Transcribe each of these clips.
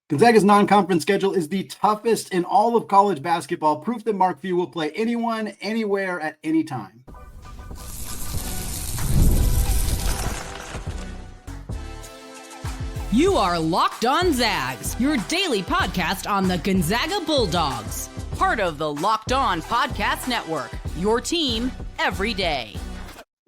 Gonzaga's non-conference schedule is the toughest in all of college basketball, proof that Mark Few will play anyone, anywhere, at any time. You are Locked On Zags, your daily podcast on the Gonzaga Bulldogs. Part of the Locked On Podcast Network, your team every day.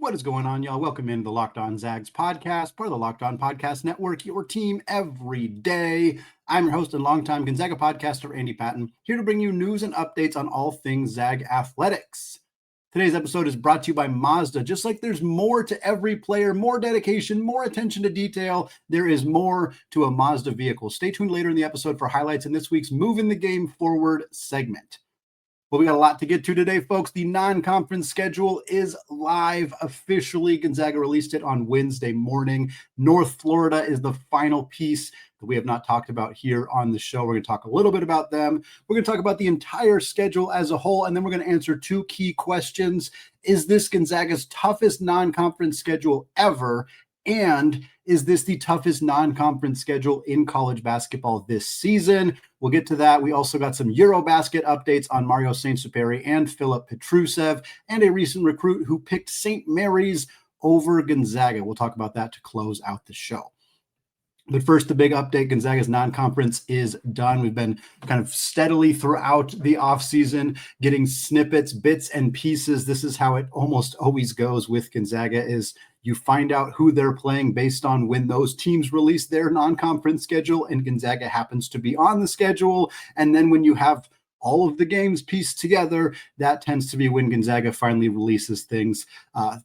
What is going on, y'all? Welcome into the Locked On Zags podcast, part of the Locked On Podcast Network, your team every day. I'm your host and longtime Gonzaga podcaster, Andy Patton, here to bring you news and updates on all things Zag athletics. Today's episode is brought to you by Mazda. Just like there's more to every player, more dedication, more attention to detail, there is more to a Mazda vehicle. Stay tuned later in the episode for highlights in this week's Moving the Game Forward segment. Well, we got a lot to get to today, folks. The non-conference schedule is live officially. Gonzaga released it on Wednesday morning. North Florida is the final piece that we have not talked about here on the show. We're going to talk a little bit about them. We're going to talk about the entire schedule as a whole, and then we're going to answer two key questions. Is this Gonzaga's toughest non-conference schedule ever? And is this the toughest non-conference schedule in college basketball this season? We'll get to that. We also got some EuroBasket updates on Mario Saint-Supery and Filip Petrusev, and a recent recruit who picked St. Mary's over Gonzaga. We'll talk about that to close out the show. But first, the big update, Gonzaga's non-conference is done. We've been kind of steadily throughout the offseason getting snippets, bits, and pieces. This is how it almost always goes with Gonzaga, is you find out who they're playing based on when those teams release their non-conference schedule, and Gonzaga happens to be on the schedule. And then when you have all of the games pieced together, that tends to be when Gonzaga finally releases things.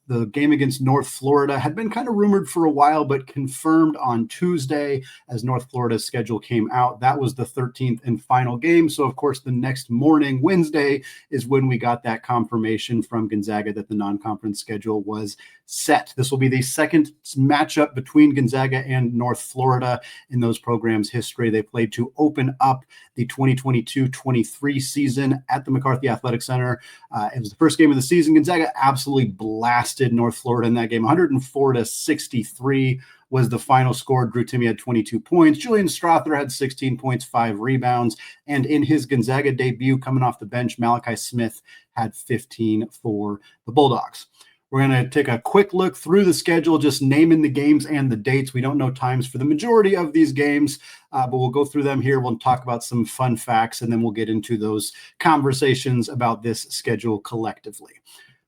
The game against North Florida had been kind of rumored for a while, but confirmed on Tuesday as North Florida's schedule came out. That was the 13th and final game. So, of course, the next morning, Wednesday, is when we got that confirmation from Gonzaga that the non-conference schedule was set. This will be the second matchup between Gonzaga and North Florida in those programs' history. They played to open up the 2022-23 season at the McCarthy Athletic Center. It was the first game of the season. Gonzaga absolutely blasted North Florida in that game. 104-63 was the final score. Drew Timme had 22 points. Julian Strother had 16 points, 5 rebounds. And in his Gonzaga debut coming off the bench, Malachi Smith had 15 for the Bulldogs. We're going to take a quick look through the schedule, just naming the games and the dates. We don't know times for the majority of these games, but we'll go through them here. We'll talk about some fun facts, and then we'll get into those conversations about this schedule collectively.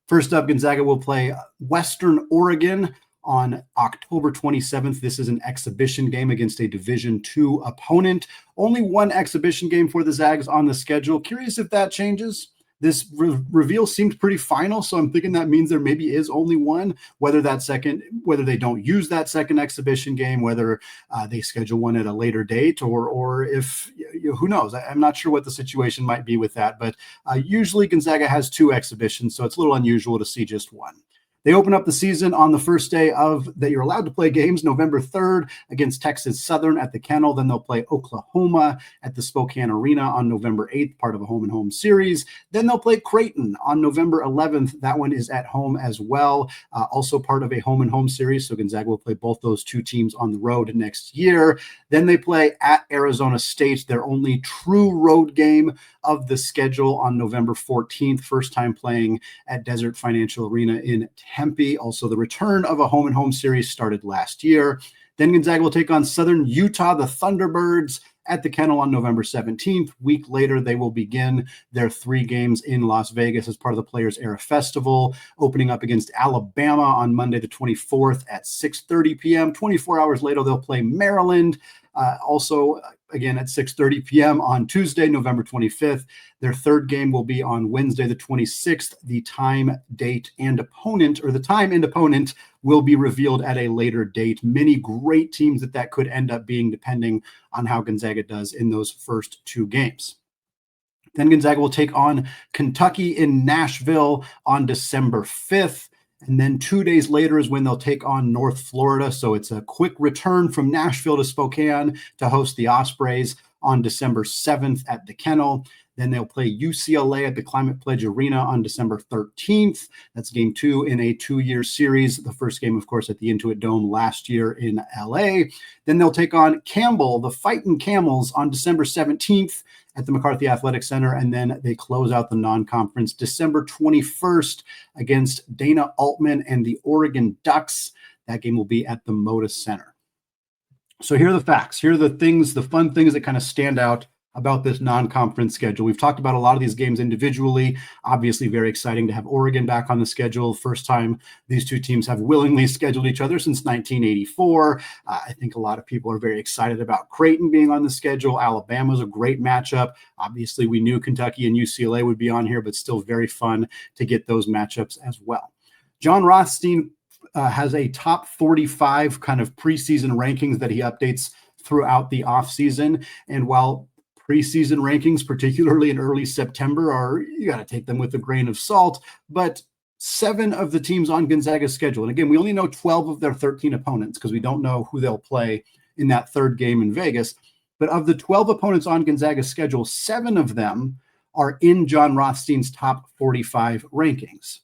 First up, Gonzaga will play Western Oregon on October 27th. This is an exhibition game against a Division II opponent. Only one exhibition game for the Zags on the schedule. Curious if that changes. This reveal seemed pretty final, so I'm thinking that means there maybe is only one. Whether they don't use that second exhibition game, whether they schedule one at a later date, or if, who knows? I'm not sure what the situation might be with that, but usually Gonzaga has two exhibitions, so it's a little unusual to see just one. They open up the season on the first day that you're allowed to play games, November 3rd, against Texas Southern at the Kennel. Then they'll play Oklahoma at the Spokane Arena on November 8th, part of a home-and-home series. Then they'll play Creighton on November 11th. That one is at home as well, also part of a home-and-home series. So Gonzaga will play both those two teams on the road next year. Then they play at Arizona State, their only true road game of the schedule, on November 14th. First time playing at Desert Financial Arena in Tempe. Also, the return of a home-and-home series started last year. Then Gonzaga will take on Southern Utah, the Thunderbirds, at the Kennel on November 17th. Week later, they will begin their 3 games in Las Vegas as part of the Players Era Festival, opening up against Alabama on Monday the 24th at 6:30 p.m. 24 hours later, they'll play Maryland, also again at 6:30 p.m. on Tuesday, November 25th. Their third game will be on Wednesday the 26th. The time, date, and opponent, or the time and opponent, will be revealed at a later date. Many great teams that could end up being, depending on how Gonzaga does in those first 2 games. Then Gonzaga will take on Kentucky in Nashville on December 5th. And then 2 days later is when they'll take on North Florida. So it's a quick return from Nashville to Spokane to host the Ospreys on December 7th at the Kennel. Then they'll play UCLA at the Climate Pledge Arena on December 13th. That's game 2 in a 2-year series. The first game, of course, at the Intuit Dome last year in LA. Then they'll take on Campbell, the Fightin' Camels, on December 17th at the McCarthy Athletic Center. And then they close out the non-conference December 21st against Dana Altman and the Oregon Ducks. That game will be at the Moda Center. So here are the facts. Here are the things, the fun things that kind of stand out about this non-conference schedule. We've talked about a lot of these games individually. Obviously, very exciting to have Oregon back on the schedule. First time these two teams have willingly scheduled each other since 1984. I think a lot of people are very excited about Creighton being on the schedule. Alabama's a great matchup. Obviously, we knew Kentucky and UCLA would be on here, but still very fun to get those matchups as well. John Rothstein has a top 45 kind of preseason rankings that he updates throughout the offseason. And while preseason rankings, particularly in early September, you got to take them with a grain of salt, but 7 of the teams on Gonzaga's schedule, and again, we only know 12 of their 13 opponents because we don't know who they'll play in that third game in Vegas, but of the 12 opponents on Gonzaga's schedule, 7 of them are in John Rothstein's top 45 rankings.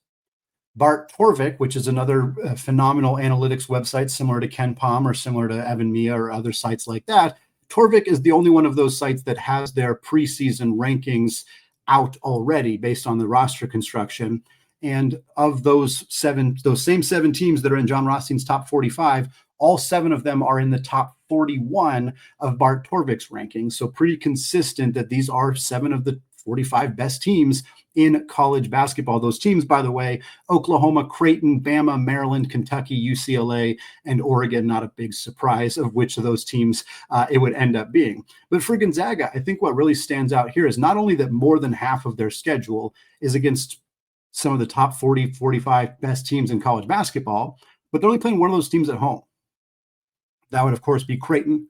Bart Torvik, which is another phenomenal analytics website similar to KenPom or similar to Evan Mia or other sites like that, Torvik is the only one of those sites that has their preseason rankings out already based on the roster construction. And of those same 7 teams that are in John Rothstein's top 45, all 7 of them are in the top 41 of Bart Torvik's rankings. So pretty consistent that these are 7 of the 45 best teams in college basketball. Those teams, by the way, Oklahoma, Creighton, Bama, Maryland, Kentucky, UCLA, and Oregon. Not a big surprise of which of those teams it would end up being. But for Gonzaga, I think what really stands out here is not only that more than half of their schedule is against some of the top 40, 45 best teams in college basketball, but they're only playing one of those teams at home. That would, of course, be Creighton.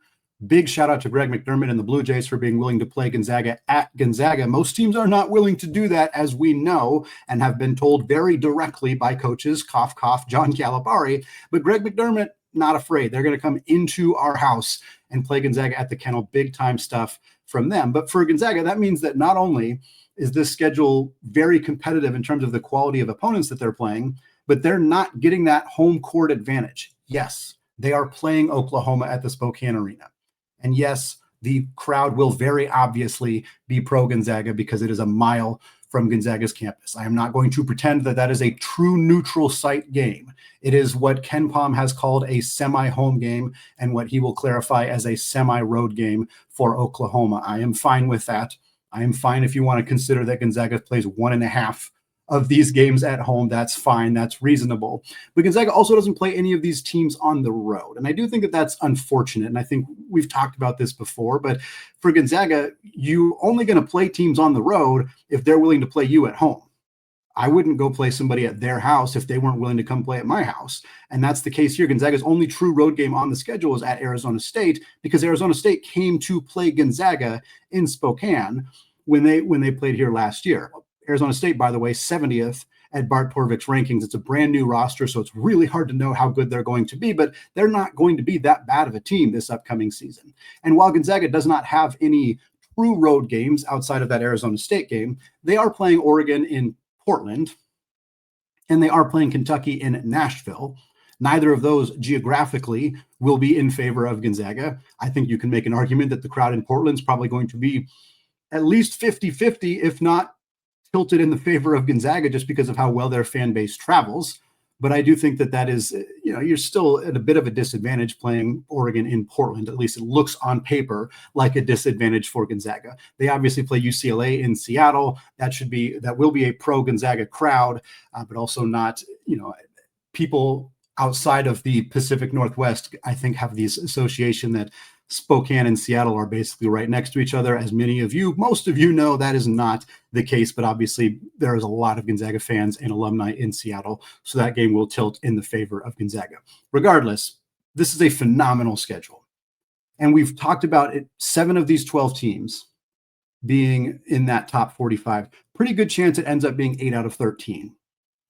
Big shout out to Greg McDermott and the Blue Jays for being willing to play Gonzaga at Gonzaga. Most teams are not willing to do that, as we know, and have been told very directly by coaches, cough, cough, John Calipari. But Greg McDermott, not afraid. They're going to come into our house and play Gonzaga at the Kennel. Big time stuff from them. But for Gonzaga, that means that not only is this schedule very competitive in terms of the quality of opponents that they're playing, but they're not getting that home court advantage. Yes, they are playing Oklahoma at the Spokane Arena. And yes, the crowd will very obviously be pro Gonzaga because it is a mile from Gonzaga's campus. I am not going to pretend that that is a true neutral site game. It is what KenPom has called a semi-home game and what he will clarify as a semi-road game for Oklahoma. I am fine with that. I am fine if you want to consider that Gonzaga plays 1.5 of these games at home. That's fine. That's reasonable. But Gonzaga also doesn't play any of these teams on the road. And I do think that that's unfortunate. And I think we've talked about this before, but for Gonzaga, you're only going to play teams on the road if they're willing to play you at home. I wouldn't go play somebody at their house if they weren't willing to come play at my house. And that's the case here. Gonzaga's only true road game on the schedule is at Arizona State because Arizona State came to play Gonzaga in Spokane when they played here last year. Arizona State, by the way, 70th at Bart Torvik's rankings. It's a brand new roster, so it's really hard to know how good they're going to be, but they're not going to be that bad of a team this upcoming season. And while Gonzaga does not have any true road games outside of that Arizona State game, they are playing Oregon in Portland, and they are playing Kentucky in Nashville. Neither of those geographically will be in favor of Gonzaga. I think you can make an argument that the crowd in Portland is probably going to be at least 50-50, if not tilted in the favor of Gonzaga just because of how well their fan base travels. But I do think that is, you're still at a bit of a disadvantage playing Oregon in Portland. At least it looks on paper like a disadvantage for Gonzaga. They obviously play UCLA in Seattle. That will be a pro Gonzaga crowd, but also not, people outside of the Pacific Northwest, I think, have this association that Spokane and Seattle are basically right next to each other. As most of you know, that is not the case, but obviously there is a lot of Gonzaga fans and alumni in Seattle, so that game will tilt in the favor of Gonzaga. Regardless, this is a phenomenal schedule. And we've talked about it, 7 of these 12 teams being in that top 45. Pretty good chance it ends up being 8 out of 13.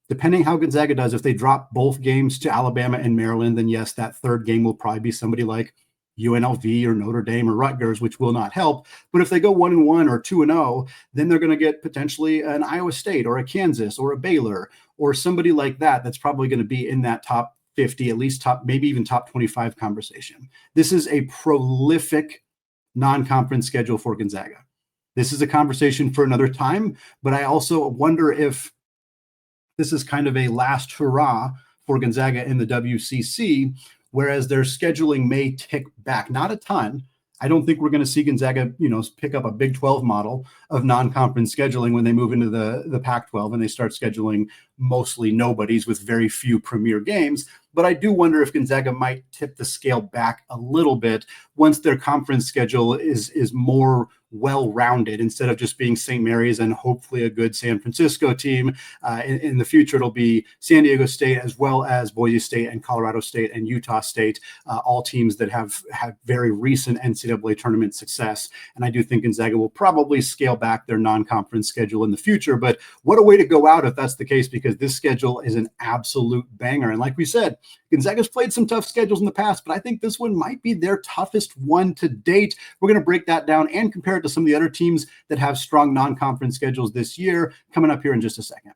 Depending how Gonzaga does, if they drop both games to Alabama and Maryland, then yes, that third game will probably be somebody like UNLV or Notre Dame or Rutgers, which will not help. But if they go 1-1 or 2-0, then they're going to get potentially an Iowa State or a Kansas or a Baylor or somebody like that that's probably going to be in that top 50, at least top, maybe even top 25 conversation. This is a prolific non-conference schedule for Gonzaga. This is a conversation for another time, but I also wonder if this is kind of a last hurrah for Gonzaga in the WCC, whereas their scheduling may tick back, not a ton. I don't think we're going to see Gonzaga, pick up a Big 12 model of non-conference scheduling when they move into the Pac-12 and they start scheduling mostly nobodies with very few premier games. But I do wonder if Gonzaga might tip the scale back a little bit once their conference schedule is more well-rounded, instead of just being St. Mary's and hopefully a good San Francisco team. In the future, it'll be San Diego State as well as Boise State and Colorado State and Utah State, all teams that have had very recent NCAA tournament success. And I do think Gonzaga will probably scale back their non-conference schedule in the future. But what a way to go out if that's the case, because this schedule is an absolute banger. And like we said, Gonzaga's played some tough schedules in the past, but I think this one might be their toughest one to date. We're going to break that down and compare it to some of the other teams that have strong non-conference schedules this year, coming up here in just a second.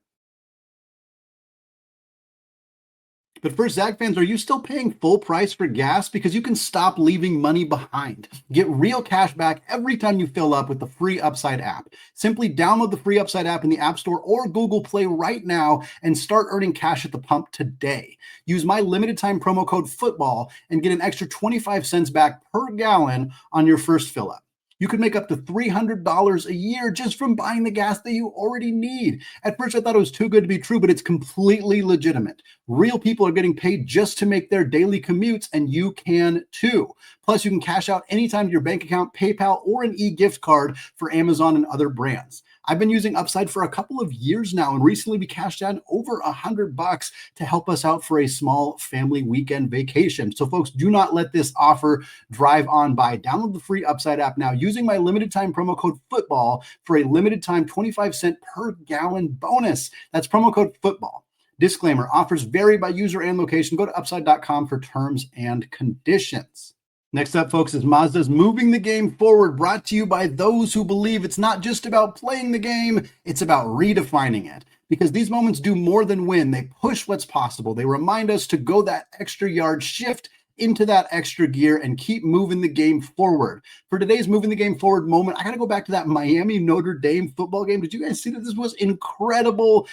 But first, Zag fans, are you still paying full price for gas? Because you can stop leaving money behind. Get real cash back every time you fill up with the free Upside app. Simply download the free Upside app in the App Store or Google Play right now and start earning cash at the pump today. Use my limited time promo code FOOTBALL and get an extra 25 cents back per gallon on your first fill up. You could make up to $300 a year just from buying the gas that you already need. At first, I thought it was too good to be true, but it's completely legitimate. Real people are getting paid just to make their daily commutes, and you can too. Plus, you can cash out anytime to your bank account, PayPal, or an e-gift card for Amazon and other brands. I've been using Upside for a couple of years now, and recently we cashed out over $100 to help us out for a small family weekend vacation. So folks, do not let this offer drive on by. Download the free Upside app now using my limited time promo code FOOTBALL for a limited time 25-cent per gallon bonus. That's promo code FOOTBALL. Disclaimer, offers vary by user and location. Go to upside.com for terms and conditions. Next up, folks, is Mazda's Moving the Game Forward, brought to you by those who believe it's not just about playing the game, it's about redefining it. Because these moments do more than win. They push what's possible. They remind us to go that extra yard, shift into that extra gear, and keep moving the game forward. For today's Moving the Game Forward moment, I got to go back to that Miami Notre Dame football game. Did you guys see that? This was incredible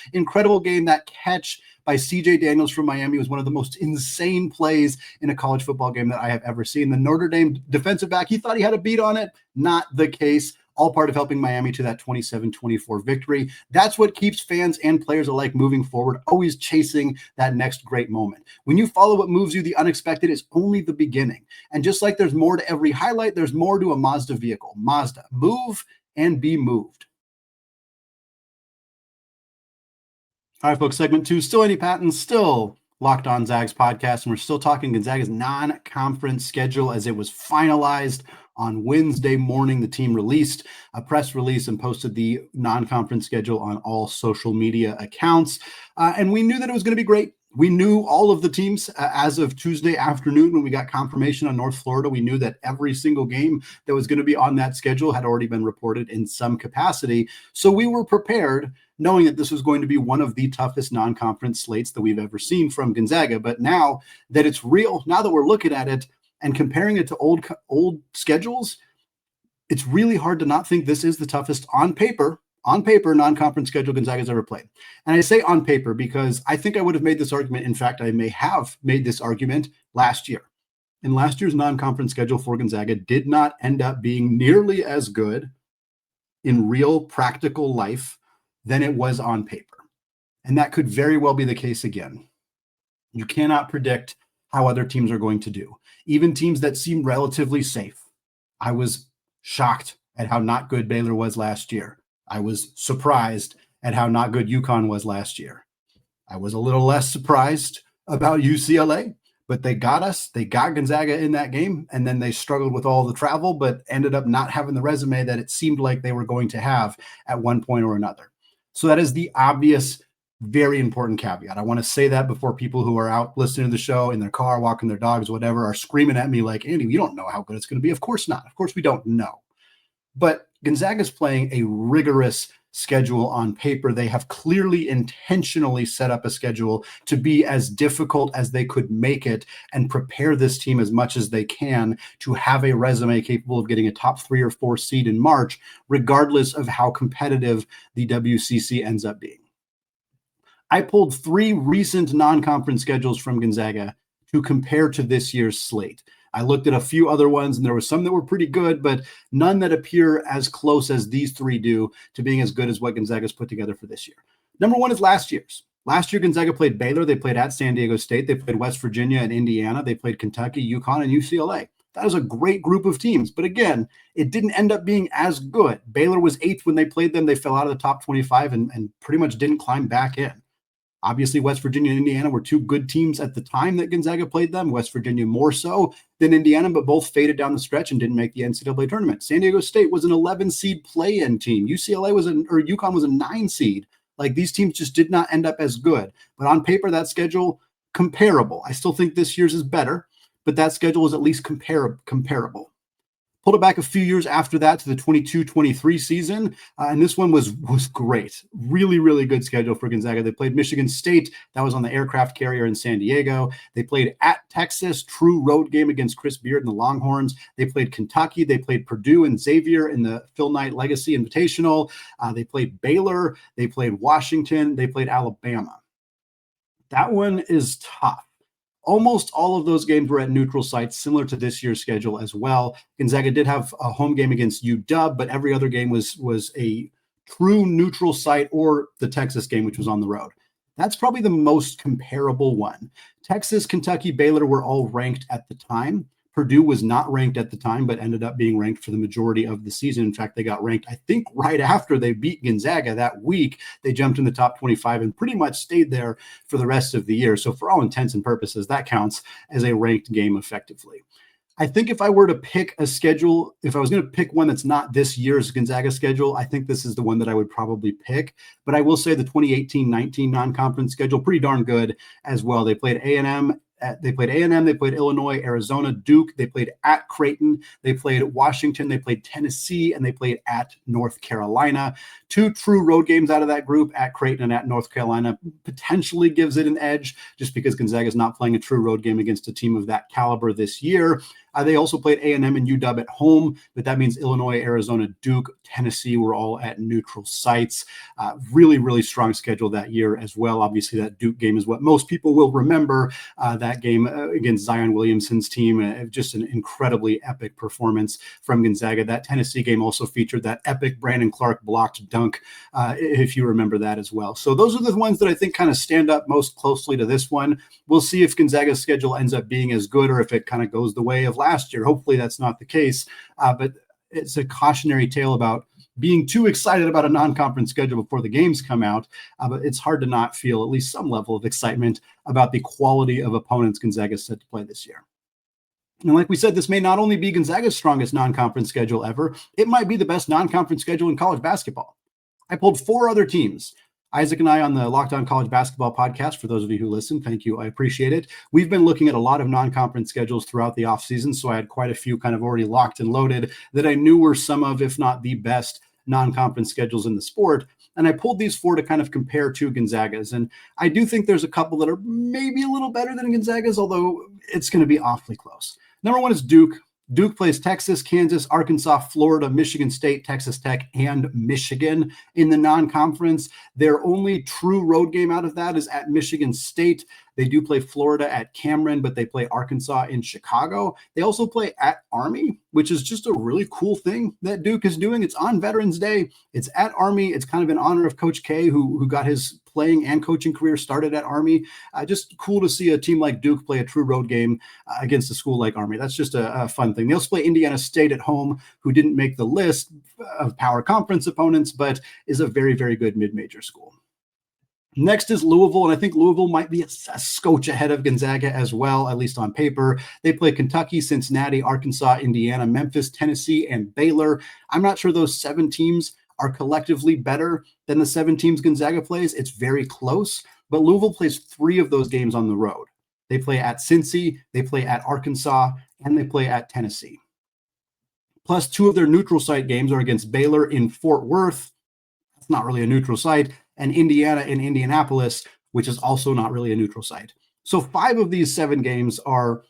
game. That catch by CJ Daniels from Miami was one of the most insane plays in a college football game that I have ever seen. The Notre Dame defensive back, he thought he had a beat on it. Not the case. All part of helping Miami to that 27-24 victory. That's what keeps fans and players alike moving forward, always chasing that next great moment. When you follow what moves you, the unexpected is only the beginning. And just like there's more to every highlight, there's more to a Mazda vehicle. Mazda, move and be moved. All right, folks, segment 2, still Andy Patton, still Locked On Zags podcast, and we're still talking Gonzaga's non-conference schedule as it was finalized on Wednesday morning. The team released a press release and posted the non-conference schedule on all social media accounts, and we knew that it was going to be great. We knew all of the teams as of Tuesday afternoon when we got confirmation on North Florida. We knew that every single game that was going to be on that schedule had already been reported in some capacity. So we were prepared, knowing that this was going to be one of the toughest non-conference slates that we've ever seen from Gonzaga. But now that it's real, now that we're looking at it and comparing it to old schedules, it's really hard to not think this is the toughest on paper, non-conference schedule Gonzaga's ever played. And I say on paper because I think I would have made this argument. In fact, I may have made this argument last year. And last year's non-conference schedule for Gonzaga did not end up being nearly as good in real practical life than it was on paper. And that could very well be the case again. You cannot predict how other teams are going to do. Even teams that seem relatively safe. I was shocked at how not good Baylor was last year. I was surprised at how not good UConn was last year. I was a little less surprised about UCLA, but they got us. They got Gonzaga in that game, and then they struggled with all the travel, but ended up not having the resume that it seemed like they were going to have at one point or another. So that is the obvious Very important caveat. I want to say that before people who are out listening to the show in their car, walking their dogs, whatever, are screaming at me like, Andy, you don't know how good it's going to be. Of course not. Of course we don't know. But Gonzaga's playing a rigorous schedule on paper. They have clearly intentionally set up a schedule to be as difficult as they could make it and prepare this team as much as they can to have a resume capable of getting a top 3 or 4 seed in March, regardless of how competitive the WCC ends up being. I pulled 3 recent non-conference schedules from Gonzaga to compare to this year's slate. I looked at a few other ones, and there were some that were pretty good, but none that appear as close as these 3 do to being as good as what Gonzaga's put together for this year. Number 1 is last year's. Last year, Gonzaga played Baylor. They played at San Diego State. They played West Virginia and Indiana. They played Kentucky, UConn, and UCLA. That was a great group of teams. But again, it didn't end up being as good. Baylor was 8th when they played them. They fell out of the top 25 and pretty much didn't climb back in. Obviously, West Virginia and Indiana were 2 good teams at the time that Gonzaga played them. West Virginia more so than Indiana, but both faded down the stretch and didn't make the NCAA tournament. San Diego State was an 11-seed play-in team. UCLA UConn was a 9-seed. Like, these teams just did not end up as good. But on paper, that schedule, comparable. I still think this year's is better, but that schedule is at least comparable. Pulled it back a few years after that to the 22-23 season, and this one was great. Really, really good schedule for Gonzaga. They played Michigan State. That was on the aircraft carrier in San Diego. They played at Texas, true road game against Chris Beard and the Longhorns. They played Kentucky. They played Purdue and Xavier in the Phil Knight Legacy Invitational. They played Baylor. They played Washington. They played Alabama. That one is tough. Almost all of those games were at neutral sites, similar to this year's schedule as well. Gonzaga did have a home game against UW, but every other game was a true neutral site or the Texas game, which was on the road. That's probably the most comparable one. Texas, Kentucky, Baylor were all ranked at the time. Purdue was not ranked at the time, but ended up being ranked for the majority of the season. In fact, they got ranked, I think, right after they beat Gonzaga that week. They jumped in the top 25 and pretty much stayed there for the rest of the year. So for all intents and purposes, that counts as a ranked game effectively. I think if I were to pick a schedule, if I was going to pick one that's not this year's Gonzaga schedule, I think this is the one that I would probably pick. But I will say the 2018-19 non-conference schedule, pretty darn good as well. They played A&M. They played A&M, they played Illinois, Arizona, Duke. They played at Creighton. They played Washington. They played Tennessee, and they played at North Carolina. 2 true road games out of that group, at Creighton and at North Carolina, potentially gives it an edge just because Gonzaga is not playing a true road game against a team of that caliber this year. They also played A&M and UW at home, but that means Illinois, Arizona, Duke, Tennessee were all at neutral sites. Really, really strong schedule that year as well. Obviously, that Duke game is what most people will remember. That game against Zion Williamson's team, just an incredibly epic performance from Gonzaga. That Tennessee game also featured that epic Brandon Clark blocked dunk, if you remember that as well. So those are the ones that I think kind of stand up most closely to this one. We'll see if Gonzaga's schedule ends up being as good or if it kind of goes the way of last year. Hopefully that's not the case, but it's a cautionary tale about being too excited about a non-conference schedule before the games come out, but it's hard to not feel at least some level of excitement about the quality of opponents Gonzaga is set to play this year. And like we said, this may not only be Gonzaga's strongest non-conference schedule ever, it might be the best non-conference schedule in college basketball. I pulled 4 other teams. Isaac and I on the Locked On College Basketball podcast, for those of you who listen, thank you. I appreciate it. We've been looking at a lot of non-conference schedules throughout the offseason, so I had quite a few kind of already locked and loaded that I knew were some of, if not the best, non-conference schedules in the sport. And I pulled these 4 to kind of compare to Gonzaga's. And I do think there's a couple that are maybe a little better than Gonzaga's, although it's going to be awfully close. Number 1 is Duke. Duke plays Texas, Kansas, Arkansas, Florida, Michigan State, Texas Tech, and Michigan in the non-conference. Their only true road game out of that is at Michigan State. They do play Florida at Cameron, but they play Arkansas in Chicago. They also play at Army, which is just a really cool thing that Duke is doing. It's on Veterans Day. It's at Army. It's kind of in honor of Coach K, who got his playing and coaching career started at Army. Just cool to see a team like Duke play a true road game against a school like Army. That's just a fun thing. They also play Indiana State at home, who didn't make the list of power conference opponents, but is a very, very good mid-major school. Next is Louisville, and I think Louisville might be a scotch ahead of Gonzaga as well, at least on paper. They play Kentucky, Cincinnati, Arkansas, Indiana, Memphis, Tennessee, and Baylor. I'm not sure those 7 teams are collectively better than the 7 teams Gonzaga plays. It's very close, but Louisville plays 3 of those games on the road. They play at Cincy, they play at Arkansas, and they play at Tennessee. Plus, 2 of their neutral site games are against Baylor in Fort Worth. That's not really a neutral site, and Indiana in Indianapolis, which is also not really a neutral site. So 5 of these 7 games are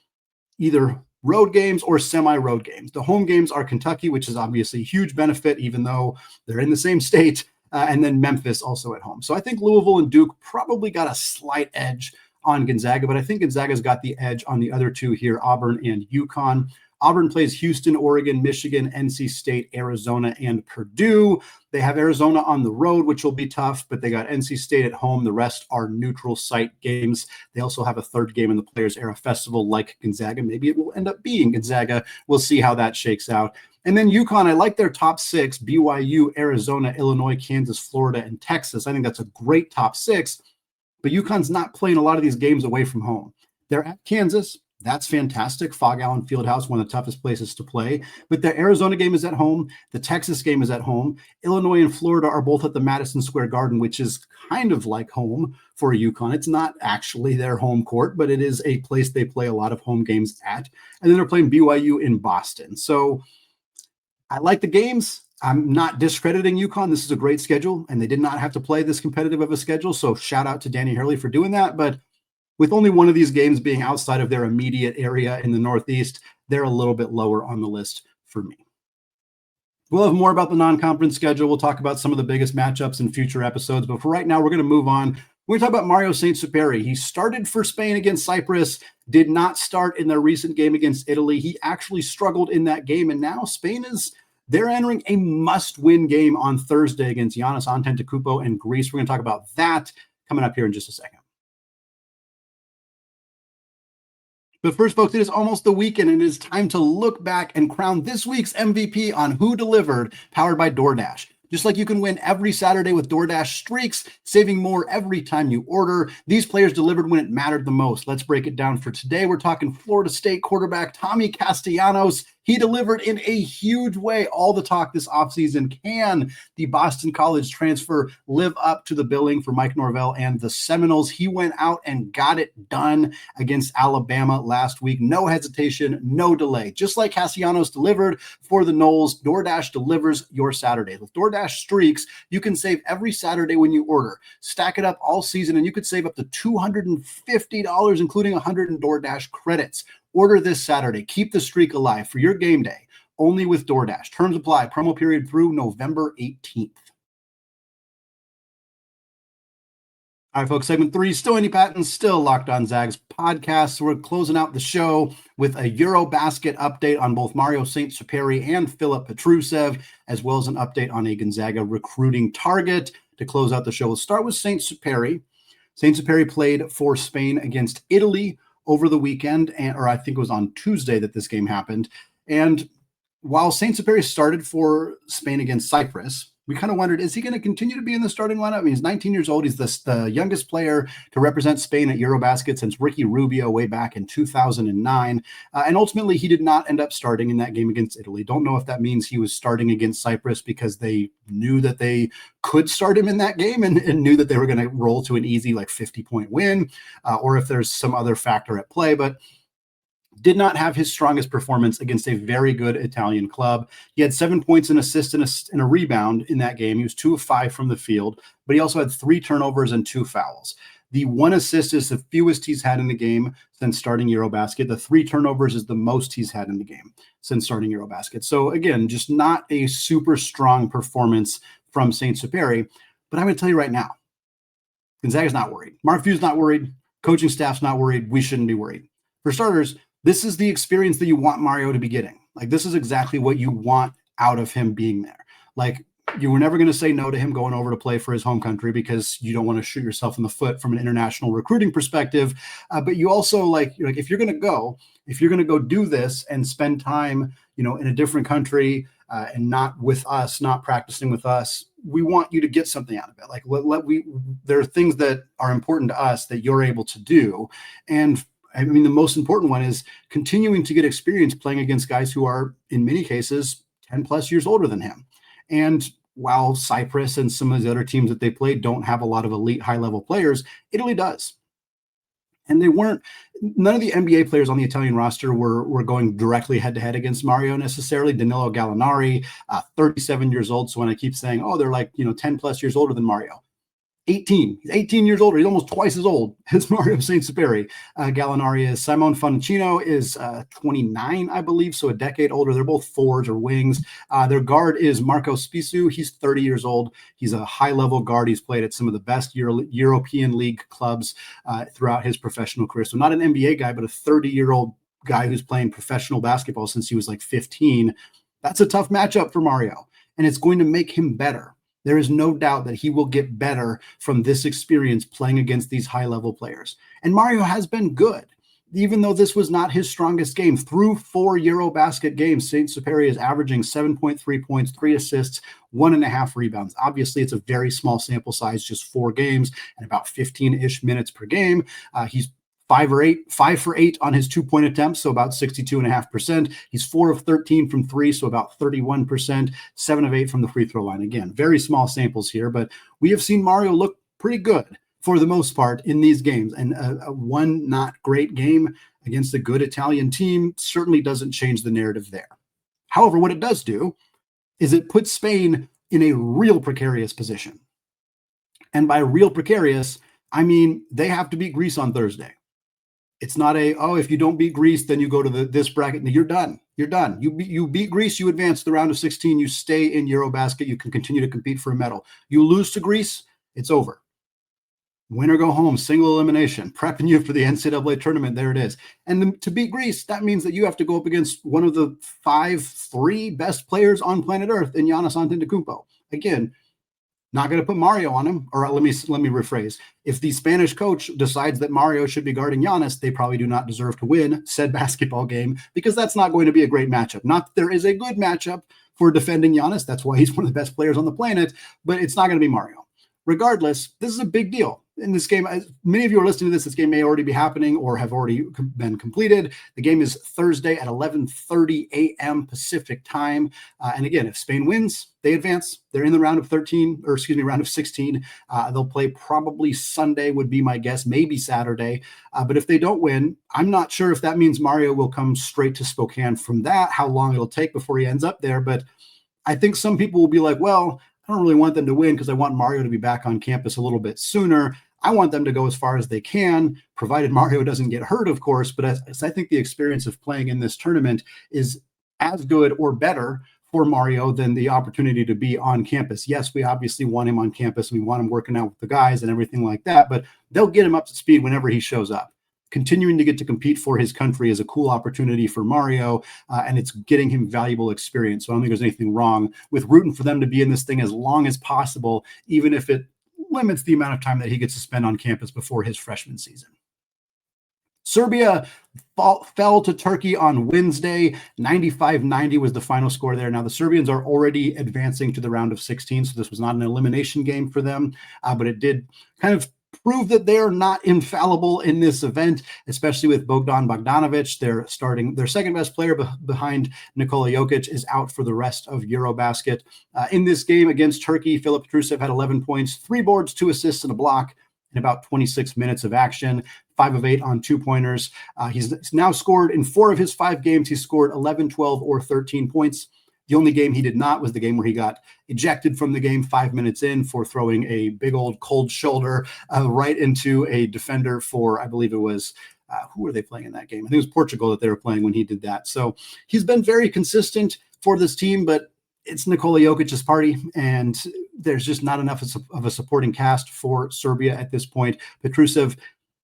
either road games or semi-road games. The home games are Kentucky, which is obviously a huge benefit, even though they're in the same state, and then Memphis also at home. So I think Louisville and Duke probably got a slight edge on Gonzaga, but I think Gonzaga's got the edge on the other 2 here, Auburn and UConn. Auburn plays Houston, Oregon, Michigan, NC State, Arizona, and Purdue. They have Arizona on the road, which will be tough, but they got NC State at home. The rest are neutral site games. They also have a 3rd game in the Players Era Festival like Gonzaga. Maybe it will end up being Gonzaga. We'll see how that shakes out. And then UConn, I like their top 6, BYU, Arizona, Illinois, Kansas, Florida, and Texas. I think that's a great top 6, but UConn's not playing a lot of these games away from home. They're at Kansas. That's fantastic. Fog Allen Fieldhouse, one of the toughest places to play. But the Arizona game is at home. The Texas game is at home. Illinois and Florida are both at the Madison Square Garden, which is kind of like home for UConn. It's not actually their home court, but it is a place they play a lot of home games at. And then they're playing BYU in Boston. So I like the games. I'm not discrediting UConn. This is a great schedule, and they did not have to play this competitive of a schedule. So shout out to Danny Hurley for doing that. But with only one of these games being outside of their immediate area in the Northeast, they're a little bit lower on the list for me. We'll have more about the non-conference schedule. We'll talk about some of the biggest matchups in future episodes. But for right now, we're going to move on. We're going to talk about Mario Saint-Supery. He started for Spain against Cyprus, did not start in their recent game against Italy. He actually struggled in that game. And now Spain they're entering a must-win game on Thursday against Giannis Antetokounmpo and Greece. We're going to talk about that coming up here in just a second. But first, folks, it is almost the weekend, and it is time to look back and crown this week's MVP on Who Delivered, powered by DoorDash. Just like you can win every Saturday with DoorDash Streaks, saving more every time you order, these players delivered when it mattered the most. Let's break it down. For today, we're talking Florida State quarterback Tommy Castellanos. He delivered in a huge way. All the talk this offseason. Can the Boston College transfer live up to the billing for Mike Norvell and the Seminoles? He went out and got it done against Alabama last week. No hesitation, no delay. Just like Castellanos delivered for the Noles, DoorDash delivers your Saturday. With DoorDash Streaks, you can save every Saturday when you order. Stack it up all season, and you could save up to $250, including 100 in DoorDash credits. Order this Saturday. Keep the streak alive for your game day, only with DoorDash. Terms apply. Promo period through November 18th. All right, folks, segment 3, still Andy Patton, still Locked On Zags podcast. So we're closing out the show with a EuroBasket update on both Mario Saint-Supery and Filip Petrusev, as well as an update on a Gonzaga recruiting target. To close out the show, we'll start with Saint-Supery. Saint-Supery played for Spain against Italy over the weekend, or I think it was on Tuesday that this game happened. And while Saint-Supery started for Spain against Cyprus, we kind of wondered, is he going to continue to be in the starting lineup? I mean, he's 19 years old. He's the youngest player to represent Spain at EuroBasket since Ricky Rubio way back in 2009. And ultimately, he did not end up starting in that game against Italy. Don't know if that means he was starting against Cyprus because they knew that they could start him in that game and knew that they were going to roll to an easy 50-point win, or if there's some other factor at play. But did not have his strongest performance against a very good Italian club. He had 7 points and assists and a rebound in that game. He was 2 of 5 from the field, but he also had 3 turnovers and 2 fouls. The 1 assist is the fewest he's had in the game since starting EuroBasket. The 3 turnovers is the most he's had in the game since starting EuroBasket. So again, just not a super strong performance from Saint-Supery. But I'm going to tell you right now, Gonzaga's not worried. Mark Few's not worried. Coaching staff's not worried. We shouldn't be worried. For starters, this is the experience that you want Mario to be getting. This is exactly what you want out of him being there. You were never going to say no to him going over to play for his home country because you don't want to shoot yourself in the foot from an international recruiting perspective. But you also if you're going to go do this and spend time, in a different country and not with us, not practicing with us, we want you to get something out of it. There are things that are important to us that you're able to do. And I mean, the most important one is continuing to get experience playing against guys who are, in many cases, 10 plus years older than him. And while Cyprus and some of the other teams that they played don't have a lot of elite high-level players, Italy does. And none of the NBA players on the Italian roster were going directly head-to-head against Mario necessarily. Danilo Gallinari, 37 years old. So when I keep saying, oh, they're like, 10 plus years older than Mario, 18. He's 18 years older. He's almost twice as old as Mario Saint-Supery. Gallinari is. Simone Fontecchino is 29, I believe, so a decade older. They're both forwards or wings. Their guard is Marco Spissu. He's 30 years old. He's a high-level guard. He's played at some of the best European League clubs throughout his professional career. So not an NBA guy, but a 30-year-old guy who's playing professional basketball since he was like 15. That's a tough matchup for Mario, and it's going to make him better. There is no doubt that he will get better from this experience playing against these high-level players. And Mario has been good. Even though this was not his strongest game, through 4 EuroBasket games, Saint-Supery is averaging 7.3 points, 3 assists, 1.5 rebounds. Obviously, it's a very small sample size, just 4 games and about 15-ish minutes per game. He's 5 for 8 on his 2-point attempts, so about 62.5%. He's 4 of 13 from 3, so about 31%. 7 of 8 from the free throw line. Again, very small samples here, but we have seen Mario look pretty good for the most part in these games. And one not great game against a good Italian team certainly doesn't change the narrative there. However, what it does do is it puts Spain in a real precarious position. And by real precarious, I mean they have to beat Greece on Thursday. It's not if you don't beat Greece, then you go to this bracket. You're done. You're done. You beat Greece, you advance to the round of 16. You stay in EuroBasket. You can continue to compete for a medal. You lose to Greece, it's over. Win or go home, single elimination, prepping you for the NCAA tournament. There it is. And to beat Greece, that means that you have to go up against one of the 3 best players on planet Earth in Giannis Antetokounmpo. Again, not going to put Mario on him, or let me rephrase. If the Spanish coach decides that Mario should be guarding Giannis, they probably do not deserve to win said basketball game, because that's not going to be a great matchup. Not that there is a good matchup for defending Giannis. That's why he's one of the best players on the planet, but it's not going to be Mario. Regardless, this is a big deal. In this game, many of you are listening to this game may already be happening or have already been completed. The game is Thursday at 11:30 a.m. Pacific time. And again, if Spain wins, they advance. They're in the round of 16. They'll play probably Sunday would be my guess, maybe Saturday. But if they don't win, I'm not sure if that means Mario will come straight to Spokane from that, how long it'll take before he ends up there. But I think some people will be like, well, I don't really want them to win because I want Mario to be back on campus a little bit sooner. I want them to go as far as they can, provided Mario doesn't get hurt, of course. But as I think the experience of playing in this tournament is as good or better for Mario than the opportunity to be on campus. Yes, we obviously want him on campus. We want him working out with the guys and everything like that, but they'll get him up to speed whenever he shows up. Continuing to get to compete for his country is a cool opportunity for Mario, and it's getting him valuable experience. So I don't think there's anything wrong with rooting for them to be in this thing as long as possible, even if it limits the amount of time that he gets to spend on campus before his freshman season. Serbia fell to Turkey on Wednesday. 95-90 was the final score there. Now, the Serbians are already advancing to the round of 16, so this was not an elimination game for them, but it did kind of prove that they're not infallible in this event, especially with Bogdan Bogdanovic. Their second best player behind Nikola Jokic is out for the rest of EuroBasket. In this game against Turkey, Filip Petrusev had 11 points, 3 boards, 2 assists, and a block in about 26 minutes of action, 5 of 8 on 2-pointers. He's now scored in 4 of his 5 games. He scored 11, 12, or 13 points. The only game he did not was the game where he got ejected from the game 5 minutes in for throwing a big old cold shoulder right into a defender for, I believe it was, who were they playing in that game? I think it was Portugal that they were playing when he did that. So he's been very consistent for this team, but it's Nikola Jokic's party, and there's just not enough of a supporting cast for Serbia at this point. Petrusev,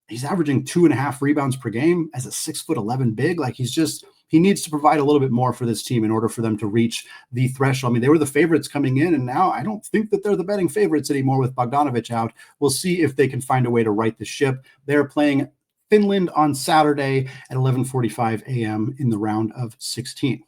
he's averaging 2.5 rebounds per game as a 6'11" big. Like he needs to provide a little bit more for this team in order for them to reach the threshold. I mean, they were the favorites coming in, and now I don't think that they're the betting favorites anymore with Bogdanovic out. We'll see if they can find a way to right the ship. They're playing Finland on Saturday at 11:45 a.m. in the round of 16.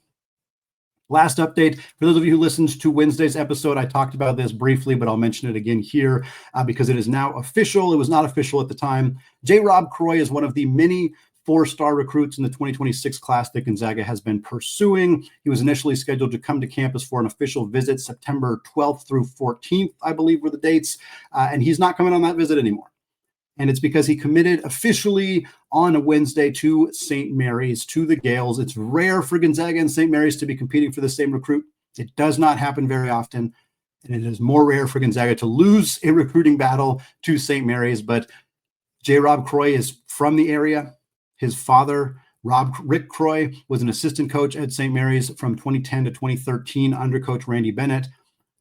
Last update, for those of you who listened to Wednesday's episode, I talked about this briefly, but I'll mention it again here because it is now official. It was not official at the time. J. Rob Croy is one of the many 4-star recruits in the 2026 class that Gonzaga has been pursuing. He was initially scheduled to come to campus for an official visit September 12th through 14th, I believe were the dates, and he's not coming on that visit anymore. And it's because he committed officially on a Wednesday to St. Mary's, to the Gales. It's rare for Gonzaga and St. Mary's to be competing for the same recruit. It does not happen very often. And it is more rare for Gonzaga to lose a recruiting battle to St. Mary's. But J. Rob Croy is from the area. His father, Rick Croy, was an assistant coach at St. Mary's from 2010 to 2013 under Coach Randy Bennett.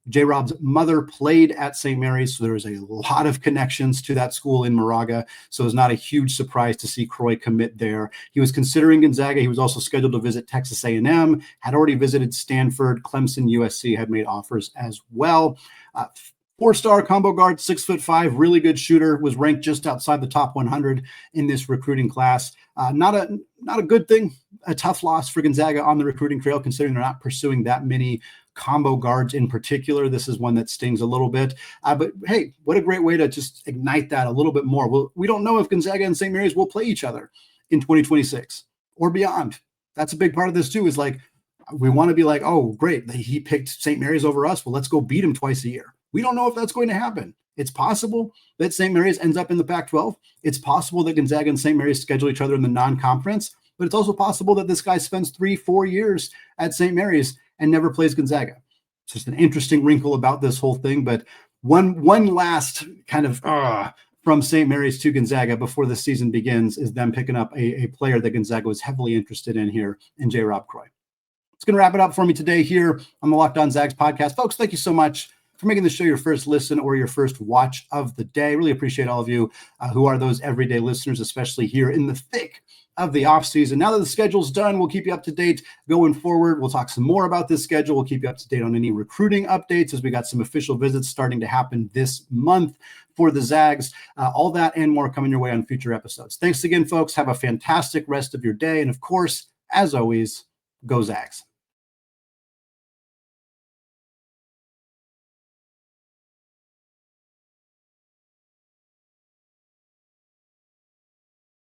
J. Rob's mother played at St. Mary's, so there was a lot of connections to that school in Moraga. So it was not a huge surprise to see Croy commit there. He was considering Gonzaga. He was also scheduled to visit Texas A&M, had already visited Stanford, Clemson, USC, had made offers as well. 4-star combo guard, 6'5", really good shooter, was ranked just outside the top 100 in this recruiting class. Not a good thing, a tough loss for Gonzaga on the recruiting trail, considering they're not pursuing that many combo guards in particular. This is one that stings a little bit. But hey, what a great way to just ignite that a little bit more. Well, we don't know if Gonzaga and St. Mary's will play each other in 2026 or beyond. That's a big part of this too, is like, we want to be like, oh, great, he picked St. Mary's over us. Well, let's go beat him twice a year. We don't know if that's going to happen. It's possible that St. Mary's ends up in the Pac-12. It's possible that Gonzaga and St. Mary's schedule each other in the non-conference, but it's also possible that this guy spends 3-4 years at St. Mary's and never plays Gonzaga. It's just an interesting wrinkle about this whole thing. But one last kind of from St. Mary's to Gonzaga before the season begins is them picking up a player that Gonzaga was heavily interested in here in J. Rob Croy. It's going to wrap it up for me today here on the Locked On Zags podcast. Folks, thank you so much for making the show your first listen or your first watch of the day. Really appreciate all of you who are those everyday listeners, especially here in the thick of the offseason. Now that the schedule's done, we'll keep you up to date going forward. We'll talk some more about this schedule. We'll keep you up to date on any recruiting updates as we got some official visits starting to happen this month for the Zags. All that and more coming your way on future episodes. Thanks again, folks. Have a fantastic rest of your day. And of course, as always, go Zags.